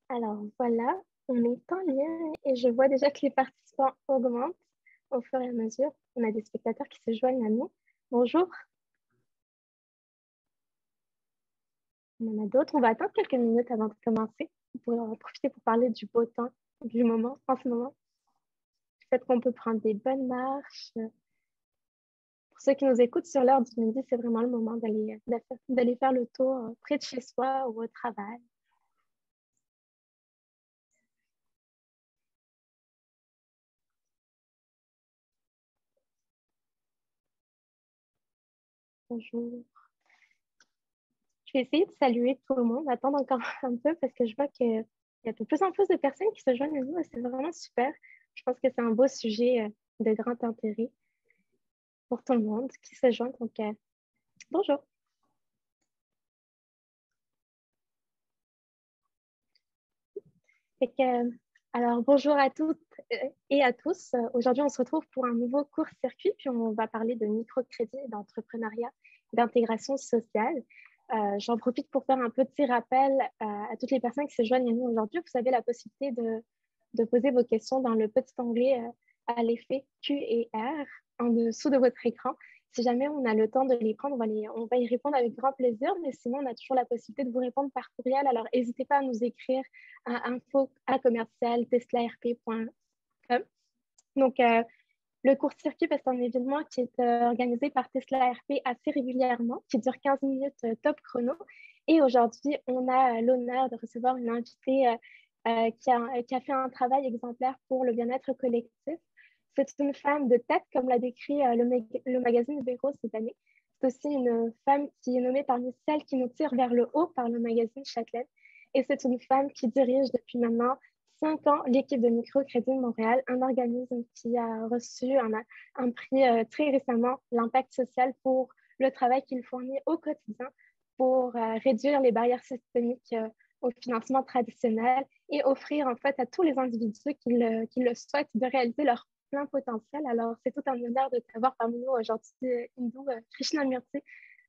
Alors voilà, on est en lien et je vois déjà que les participants augmentent au fur et à mesure. On a des spectateurs qui se joignent à nous. Bonjour, on en a d'autres. On va attendre quelques minutes avant de commencer. On pourrait en profiter pour parler du beau temps du moment, en ce moment. Peut-être qu'on peut prendre des bonnes marches. Pour ceux qui nous écoutent sur l'heure du midi, c'est vraiment le moment d'aller faire le tour près de chez soi ou au travail. Bonjour. Je vais essayer de saluer tout le monde, attendre encore un peu parce que je vois qu'il y a de plus en plus de personnes qui se joignent à nous et c'est vraiment super. Je pense que c'est un beau sujet de grand intérêt pour tout le monde qui se joint. Donc, bonjour. Fait que, alors, bonjour à toutes et à tous. Aujourd'hui, on se retrouve pour un nouveau court-circuit, puis on va parler de microcrédit, d'entrepreneuriat, d'intégration sociale. J'en profite pour faire un petit rappel à toutes les personnes qui se joignent à nous aujourd'hui. Vous avez la possibilité de poser vos questions dans le petit onglet à l'effet Q et R en dessous de votre écran. Si jamais on a le temps de les prendre, on va y répondre avec grand plaisir, mais sinon, on a toujours la possibilité de vous répondre par courriel. Alors, n'hésitez pas à nous écrire à info@commercialteslarp.com. Donc, le court-circuit, c'est un événement qui est organisé par Tesla RP assez régulièrement, qui dure 15 minutes top chrono. Et aujourd'hui, on a l'honneur de recevoir une invitée qui a fait un travail exemplaire pour le bien-être collectif. C'est une femme de tête, comme l'a décrit le magazine Véro cette année. C'est aussi une femme qui est nommée parmi celles qui nous tirent vers le haut par le magazine Châtelaine. Et c'est une femme qui dirige depuis maintenant 5 ans l'équipe de Microcrédit de Montréal, un organisme qui a reçu un prix très récemment, l'impact social pour le travail qu'il fournit au quotidien pour réduire les barrières systémiques au financement traditionnel et offrir en fait à tous les individus qui le souhaitent de réaliser leur plein potentiel. Alors, c'est tout un honneur de t'avoir parmi nous aujourd'hui, Indou Krishnamurti.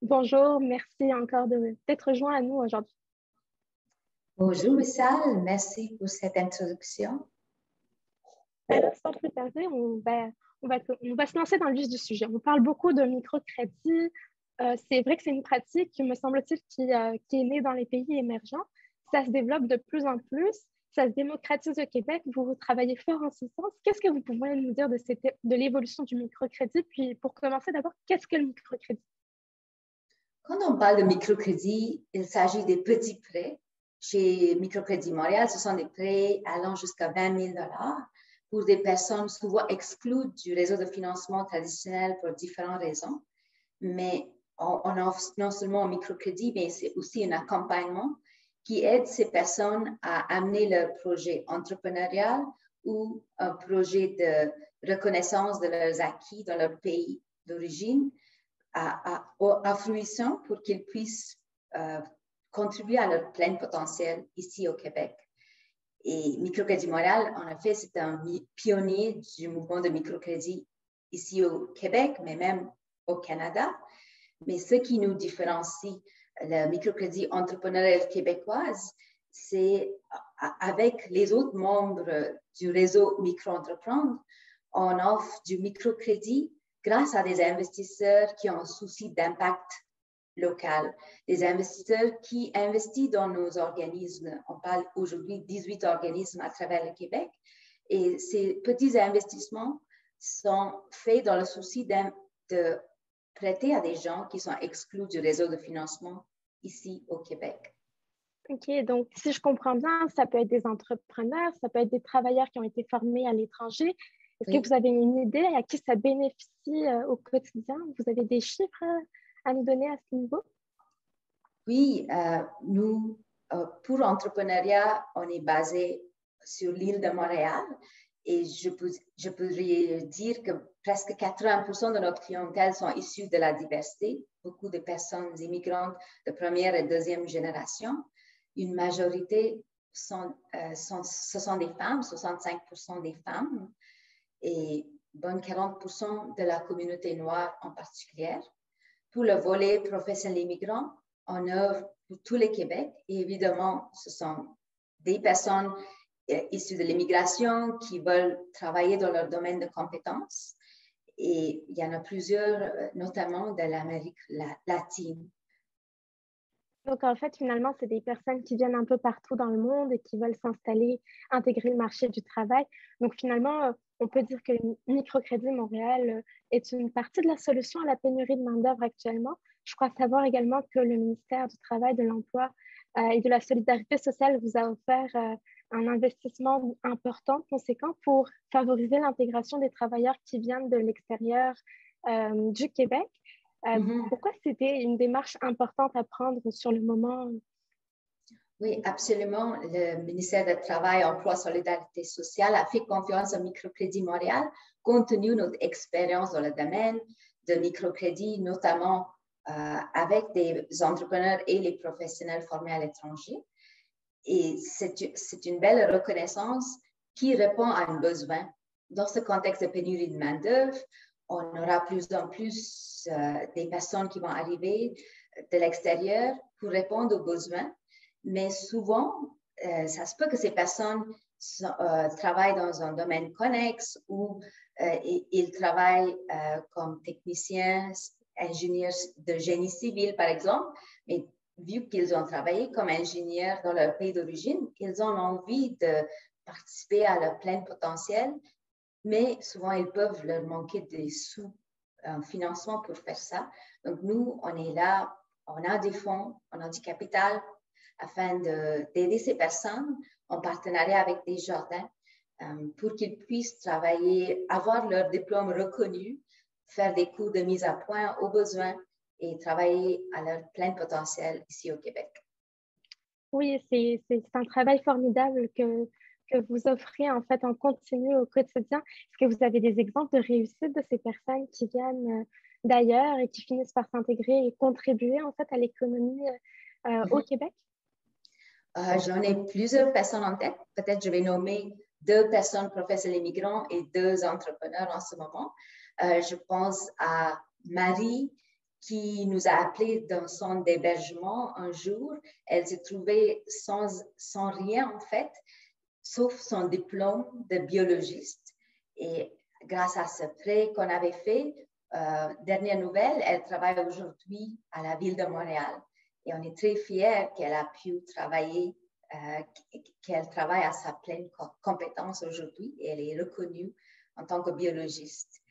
Bonjour, merci encore d'être joint à nous aujourd'hui. Bonjour Wissal, merci pour cette introduction. Alors, sans plus tarder, on va se lancer dans le vif du sujet. On parle beaucoup de microcrédit. C'est vrai que c'est une pratique, me semble-t-il, qui est née dans les pays émergents. Ça se développe de plus en plus. Ça se démocratise au Québec. Vous travaillez fort en ce sens. Qu'est-ce que vous pouvez nous dire de l'évolution du microcrédit? Puis, pour commencer, d'abord, qu'est-ce que le microcrédit? Quand on parle de microcrédit, il s'agit des petits prêts. Chez Microcrédit Montréal, ce sont des prêts allant jusqu'à 20 000 $ pour des personnes souvent exclues du réseau de financement traditionnel pour différentes raisons. Mais on offre non seulement un microcrédit, mais c'est aussi un accompagnement qui aide ces personnes à amener leur projet entrepreneurial ou un projet de reconnaissance de leurs acquis dans leur pays d'origine à fruition pour qu'ils puissent contribuer à leur plein potentiel ici au Québec. Et Microcrédit Montréal, en effet, c'est un pionnier du mouvement de microcrédit ici au Québec, mais même au Canada. Mais ce qui nous différencie le microcrédit entrepreneurial québécoise, c'est avec les autres membres du réseau Micro-entreprendre, on offre du microcrédit grâce à des investisseurs qui ont un souci d'impact local, des investisseurs qui investissent dans nos organismes. On parle aujourd'hui de 18 organismes à travers le Québec et ces petits investissements sont faits dans le souci de prêter à des gens qui sont exclus du réseau de financement ici au Québec. OK, donc si je comprends bien, ça peut être des entrepreneurs, ça peut être des travailleurs qui ont été formés à l'étranger. Est-ce que vous avez une idée à qui ça bénéficie au quotidien? Vous avez des chiffres à nous donner à ce niveau? Oui, nous, pour l'entrepreneuriat, on est basé sur l'île de Montréal et je pourrais dire que presque 80% de notre clientèle sont issus de la diversité, beaucoup de personnes immigrantes de première et deuxième génération. Une majorité, ce sont des femmes, 65% des femmes et bon 40% de la communauté noire en particulier. Pour le volet professionnel immigrant, on œuvre pour tout le Québec et évidemment, ce sont des personnes issues de l'immigration qui veulent travailler dans leur domaine de compétences. Et il y en a plusieurs, notamment de l'Amérique latine. Donc, en fait, finalement, c'est des personnes qui viennent un peu partout dans le monde et qui veulent s'installer, intégrer le marché du travail. Donc, finalement, on peut dire que Microcrédit Montréal est une partie de la solution à la pénurie de main-d'œuvre actuellement. Je crois savoir également que le ministère du Travail, de l'Emploi et de la Solidarité sociale vous a offert un investissement important, conséquent, pour favoriser l'intégration des travailleurs qui viennent de l'extérieur du Québec. Pourquoi c'était une démarche importante à prendre sur le moment? Oui, absolument. Le ministère du Travail, Emploi, Solidarité sociale a fait confiance à Microcrédit Montréal, compte tenu de notre expérience dans le domaine de microcrédit, notamment avec des entrepreneurs et les professionnels formés à l'étranger. Et c'est une belle reconnaissance qui répond à un besoin. Dans ce contexte de pénurie de main-d'œuvre, on aura plus en plus des personnes qui vont arriver de l'extérieur pour répondre aux besoins. Mais souvent, ça se peut que ces personnes travaillent dans un domaine connexe ou ils travaillent comme techniciens, ingénieurs de génie civil, par exemple. Mais vu qu'ils ont travaillé comme ingénieurs dans leur pays d'origine, ils ont envie de participer à leur plein potentiel, mais souvent, ils peuvent leur manquer des sous en financement pour faire ça. Donc, nous, on est là, on a des fonds, on a du capital afin d'aider ces personnes en partenariat avec Desjardins pour qu'ils puissent travailler, avoir leur diplôme reconnu, faire des cours de mise à point aux besoins et travailler à leur plein potentiel ici au Québec. Oui, c'est un travail formidable que vous offrez en fait en continu au quotidien. Est-ce que vous avez des exemples de réussite de ces personnes qui viennent d'ailleurs et qui finissent par s'intégrer et contribuer en fait à l'économie au Québec? J'en ai plusieurs personnes en tête. Peut-être je vais nommer 2 personnes professionnels immigrants et 2 entrepreneurs en ce moment. Je pense à Marie qui nous a appelés dans son hébergement un jour. Elle s'est trouvée sans rien en fait, sauf son diplôme de biologiste. Et grâce à ce prêt qu'on avait fait, dernière nouvelle, elle travaille aujourd'hui à la ville de Montréal. Et on est très fiers qu'elle a pu travailler, qu'elle travaille à sa pleine compétence aujourd'hui et elle est reconnue en tant que biologiste.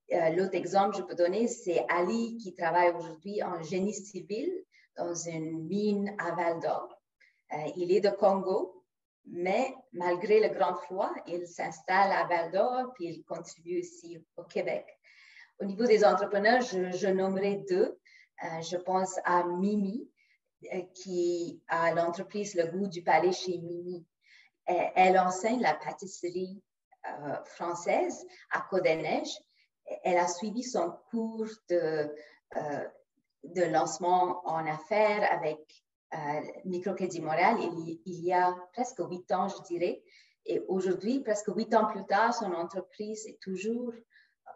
L'autre exemple que je peux donner, c'est Ali qui travaille aujourd'hui en génie civil dans une mine à Val-d'Or. Il est de Congo, mais malgré le grand froid, il s'installe à Val-d'Or puis il contribue ici au Québec. Au niveau des entrepreneurs, je nommerai 2. Je pense à Mimi, qui a l'entreprise Le Goût du Palais chez Mimi. Elle enseigne la pâtisserie française à Côte-des-Neiges. Elle a suivi son cours de lancement en affaires avec Microcrédit Montréal il y a presque 8 ans, je dirais. Et aujourd'hui, presque 8 ans plus tard, son entreprise est toujours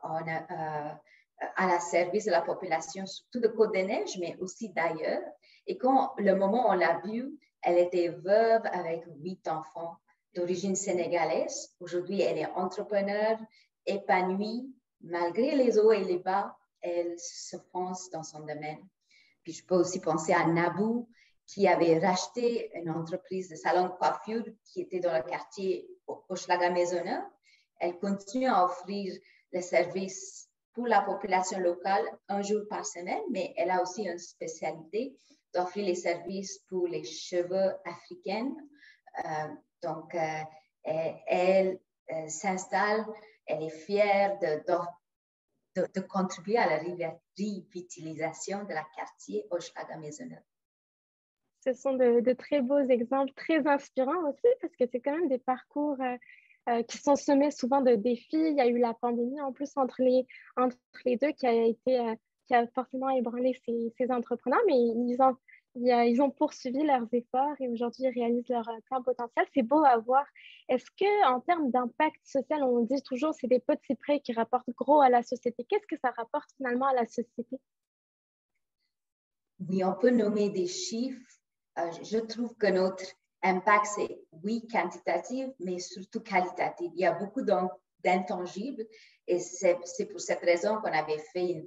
à la service de la population, surtout de Côte-des-Neiges, mais aussi d'ailleurs. Et quand le moment où on l'a vue, elle était veuve avec 8 enfants d'origine sénégalaise. Aujourd'hui, elle est entrepreneure, épanouie. Malgré les hauts et les bas, elle se fonce dans son domaine. Puis je peux aussi penser à Nabou, qui avait racheté une entreprise de salon de coiffure qui était dans le quartier Hochelaga-Maisonneuve. Elle continue à offrir le service pour la population locale un jour par semaine, mais elle a aussi une spécialité d'offrir les services pour les cheveux africaines. Donc, elle s'installe, elle est fière de contribuer à la revitalisation de la quartier Hochelaga-Maisonneuve. Ce sont de très beaux exemples, très inspirants aussi, parce que c'est quand même des parcours qui sont semés souvent de défis. Il y a eu la pandémie en plus entre les 2 qui a forcément ébranlé ces entrepreneurs, mais ils ont poursuivi leurs efforts et aujourd'hui ils réalisent leur plein potentiel. C'est beau à voir. Est-ce qu'en termes d'impact social, on dit toujours que c'est des petits prêts qui rapportent gros à la société. Qu'est-ce que ça rapporte finalement à la société? Oui, on peut nommer des chiffres. Je trouve que notre impact, c'est oui, quantitatif, mais surtout qualitatif. Il y a beaucoup d'intangibles et c'est pour cette raison qu'on avait fait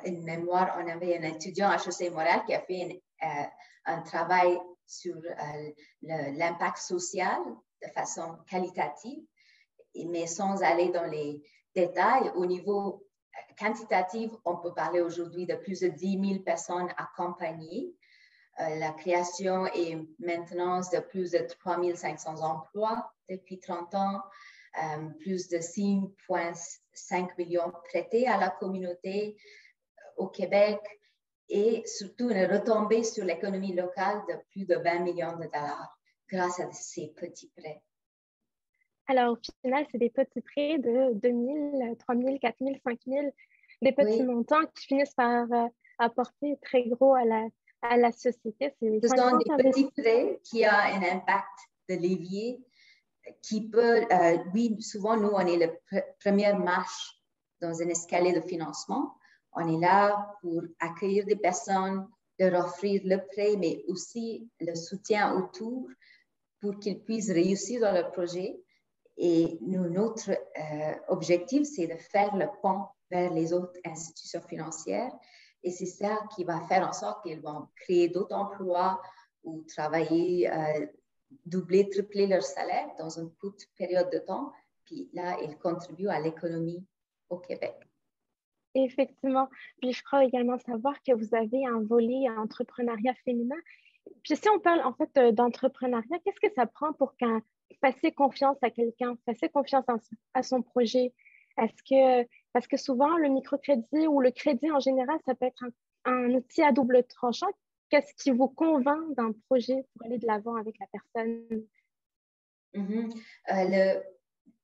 une mémoire. On avait un étudiant à HEC Montréal qui a fait un travail sur l'impact social de façon qualitative, mais sans aller dans les détails. Au niveau quantitatif, on peut parler aujourd'hui de plus de 10 000 personnes accompagnées, la création et maintenance de plus de 3 500 emplois depuis 30 ans, plus de 6,5 millions prêtés à la communauté au Québec et surtout une retombée sur l'économie locale de plus de 20 millions de dollars grâce à ces petits prêts. Alors, au final, c'est des petits prêts de 2 000, 3 000, 4 000, 5 000, des petits montants qui finissent par apporter très gros à la société. Ce sont des petits prêts qui ont un impact de levier qui peut, oui, souvent, nous, on est la première marche dans un escalier de financement. On est là pour accueillir des personnes, leur offrir le prêt, mais aussi le soutien autour pour qu'ils puissent réussir dans leur projet. Et notre objectif, c'est de faire le pont vers les autres institutions financières. Et c'est ça qui va faire en sorte qu'ils vont créer d'autres emplois ou travailler, doubler, tripler leur salaire dans une courte période de temps. Puis là, ils contribuent à l'économie au Québec. Effectivement. Puis je crois également savoir que vous avez un volet entrepreneuriat féminin. Puis si on parle en fait d'entrepreneuriat, qu'est-ce que ça prend pour passer confiance à quelqu'un, passer confiance à son projet? Parce que souvent, le microcrédit ou le crédit en général, ça peut être un outil à double tranchant. Qu'est-ce qui vous convainc d'un projet pour aller de l'avant avec la personne?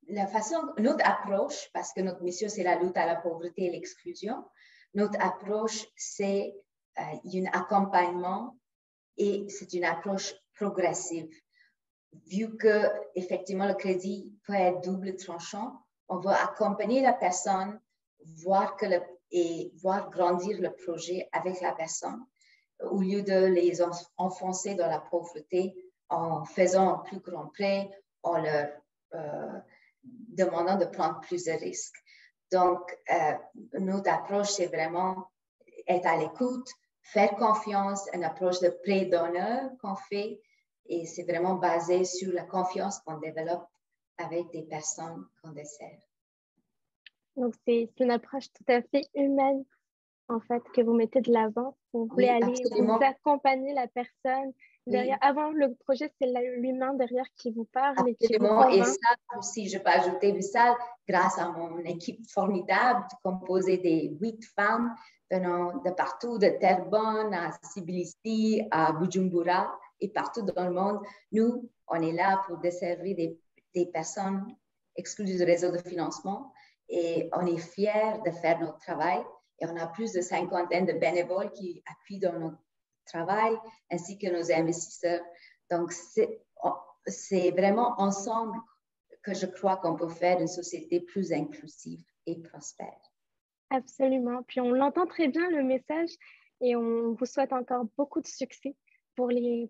La façon, notre approche, parce que notre mission, c'est la lutte à la pauvreté et l'exclusion, notre approche, c'est un accompagnement et c'est une approche progressive. Vu que, effectivement, le crédit peut être double tranchant, on va accompagner la personne, voir grandir le projet avec la personne, au lieu de les enfoncer dans la pauvreté en faisant un plus grand prêt, en leur demandant de prendre plus de risques. Donc, notre approche, c'est vraiment être à l'écoute, faire confiance, une approche de pré-donneur qu'on fait, et c'est vraiment basé sur la confiance qu'on développe avec des personnes qu'on dessert. Donc, c'est une approche tout à fait humaine, en fait, que vous mettez de l'avant. Vous voulez aller vous accompagner la personne. Derrière. Oui. Avant le projet, c'est l'humain derrière qui vous parle. Absolument. Et ça, aussi, je peux ajouter, Vissal, grâce à mon équipe formidable, composée de 8 femmes venant de partout, de Terrebonne à Tbilissi, à Bujumbura et partout dans le monde. Nous, on est là pour desservir des personnes exclues du réseau de financement et on est fiers de faire notre travail. Et on a plus de 50 de bénévoles qui appuient dans notre travail, ainsi que nos investisseurs. Donc, c'est vraiment ensemble que je crois qu'on peut faire une société plus inclusive et prospère. Absolument. Puis on l'entend très bien, le message, et on vous souhaite encore beaucoup de succès pour les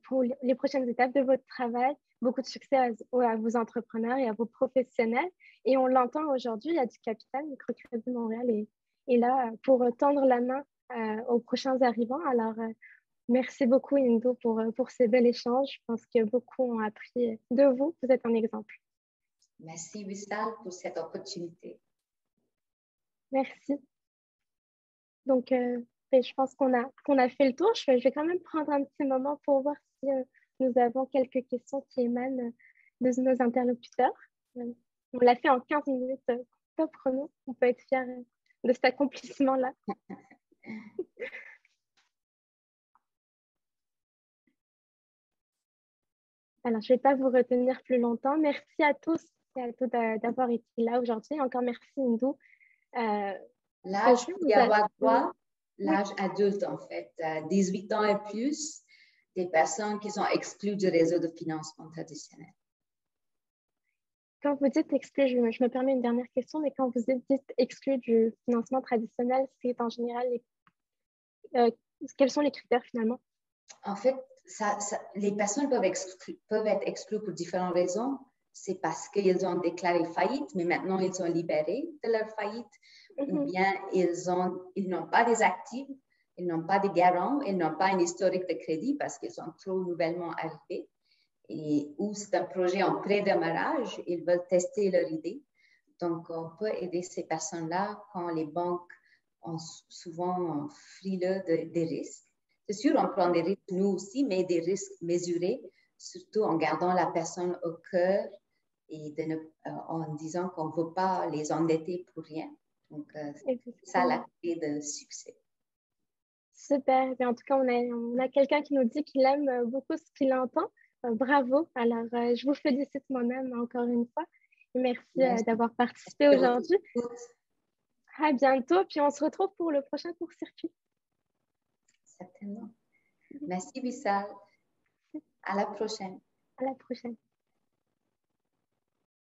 prochaines étapes de votre travail, beaucoup de succès à vos entrepreneurs et à vos professionnels. Et on l'entend aujourd'hui, il y a du capital, Microcrédit Montréal est là pour tendre la main aux prochains arrivants. Alors, merci beaucoup, Indo, pour ces bels échanges. Je pense que beaucoup ont appris de vous. Vous êtes un exemple. Merci, Vissal, pour cette opportunité. Merci. Donc, je pense qu'on a fait le tour. Je vais quand même prendre un petit moment pour voir si nous avons quelques questions qui émanent de nos interlocuteurs. On l'a fait en 15 minutes, top chrono. On peut être fiers de cet accomplissement-là. Alors, je ne vais pas vous retenir plus longtemps. Merci à tous et à toutes d'avoir été là aujourd'hui. Encore merci, Indou. L'âge, il y avoir droit, l'âge adulte, en fait, 18 ans et plus, des personnes qui sont exclues du réseau de financement traditionnel. Quand vous dites exclu, je me permets une dernière question, mais quand vous dites exclu du financement traditionnel, c'est en général quels sont les critères finalement? En fait, les personnes peuvent être exclues pour différentes raisons. C'est parce qu'ils ont déclaré faillite, mais maintenant ils sont libérés de leur faillite, ou bien ils n'ont pas des actifs, ils n'ont pas de garants, ils n'ont pas un historique de crédit parce qu'ils sont trop nouvellement arrivés, ou c'est un projet en pré-démarrage, ils veulent tester leur idée. Donc, on peut aider ces personnes-là quand les banques ont souvent frileux des risques. C'est sûr, on prend des risques nous aussi, mais des risques mesurés, surtout en gardant la personne au cœur et en disant qu'on ne veut pas les endetter pour rien. Donc, c'est ça la clé de succès. Super. En tout cas, on a quelqu'un qui nous dit qu'il aime beaucoup ce qu'il entend. Bravo. Alors, je vous félicite moi-même encore une fois. Et merci d'avoir participé aujourd'hui. À bientôt. Puis, on se retrouve pour le prochain court-circuit. Certainement. Merci, Vissal. À la prochaine. À la prochaine.